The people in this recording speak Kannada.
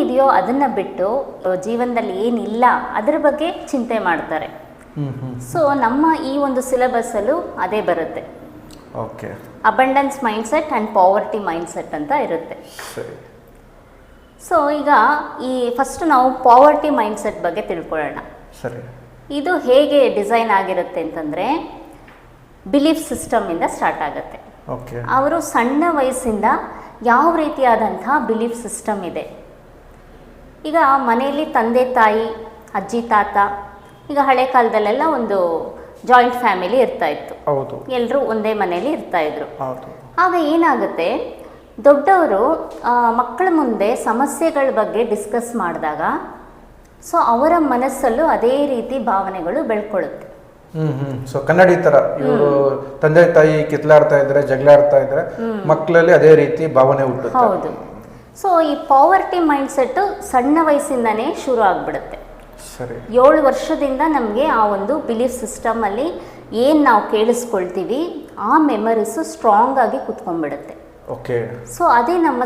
ಏನಿದೆಯೋ ಅದನ್ನು ಬಿಟ್ಟು ಜೀವನದಲ್ಲಿ ಏನಿಲ್ಲ ಅದರ ಬಗ್ಗೆ ಚಿಂತೆ ಮಾಡ್ತಾರೆ. ಸೊ ನಮ್ಮ ಈ ಒಂದು ಸಿಲೆಬಸ್ಸಲ್ಲೂ ಅದೇ ಬರುತ್ತೆ. Okay, abundance mindset and poverty mindset ಅಂತ ಇರುತ್ತೆ. ಸೊ ಈಗ ಈ ಫಸ್ಟ್ ನಾವು ಪಾವರ್ಟಿ ಮೈಂಡ್ಸೆಟ್ ಬಗ್ಗೆ ತಿಳ್ಕೊಳ್ಳೋಣ. ಸರಿ. ಇದು ಹೇಗೆ ಡಿಸೈನ್ ಆಗಿರುತ್ತೆ ಅಂತಂದರೆ ಬಿಲೀಫ್ ಸಿಸ್ಟಮಿಂದ ಸ್ಟಾರ್ಟ್ ಆಗುತ್ತೆ. ಓಕೆ. ಅವರು ಸಣ್ಣ ವಯಸ್ಸಿಂದ ಯಾವ ರೀತಿಯಾದಂತಹ ಬಿಲೀಫ್ ಸಿಸ್ಟಮ್ ಇದೆ. ಈಗ ಮನೆಯಲ್ಲಿ ತಂದೆ ತಾಯಿ, ಅಜ್ಜಿ ತಾತ, ಈಗ ಹಳೆ ಕಾಲದಲ್ಲೆಲ್ಲ ಒಂದು ಜಾಯಿಂಟ್ ಫ್ಯಾಮಿಲಿ ಇರ್ತಾ ಇತ್ತು. ಹೌದು. ಎಲ್ಲರೂ ಒಂದೇ ಮನೆಯಲ್ಲಿ ಇರ್ತಾ ಇದ್ರು. ಹೌದು. ಆಗ ಏನಾಗುತ್ತೆ, ದೊಡ್ಡವರು ಮಕ್ಕಳ ಮುಂದೆ ಸಮಸ್ಯೆಗಳ ಬಗ್ಗೆ ಡಿಸ್ಕಸ್ ಮಾಡಿದಾಗ ಸೊ ಅವರ ಮನಸ್ಸಲ್ಲೂ ಅದೇ ರೀತಿ ಭಾವನೆಗಳು ಬೆಳ್ಕೊಳ್ಳುತ್ತೆ. ಸೊ ಕನ್ನಡಿ ತರ ಇವರು ತಂದೆ ತಾಯಿ ಕಿತ್ಲಾಡ್ತಾ ಇದ್ರೆ, ಜಗಳಾಡ್ತಾ ಇದ್ರೆ ಮಕ್ಕಳಲ್ಲಿ ಅದೇ ರೀತಿ ಭಾವನೆ ಹುಟ್ಟುತ್ತೆ. ಹೌದು. ಸೊ ಈ ಪಾವರ್ಟಿ ಮೈಂಡ್ಸೆಟ್ ಸಣ್ಣ ವಯಸ್ಸಿಂದನೇ ಶುರು ಆಗ್ಬಿಡುತ್ತೆ. ಸರಿ. 7 ವರ್ಷದಿಂದ ನಮಗೆ ಆ ಒಂದು ಬಿಲೀಫ್ ಸಿಸ್ಟಮಲ್ಲಿ ಏನು ನಾವು ಕೇಳಿಸ್ಕೊಳ್ತೀವಿ ಆ ಮೆಮರೀಸು ಸ್ಟ್ರಾಂಗ್ ಆಗಿ ಕುತ್ಕೊಂಡ್ಬಿಡುತ್ತೆ. ಓಕೆ. ಸೊ ಅದೇ ನಮ್ಮ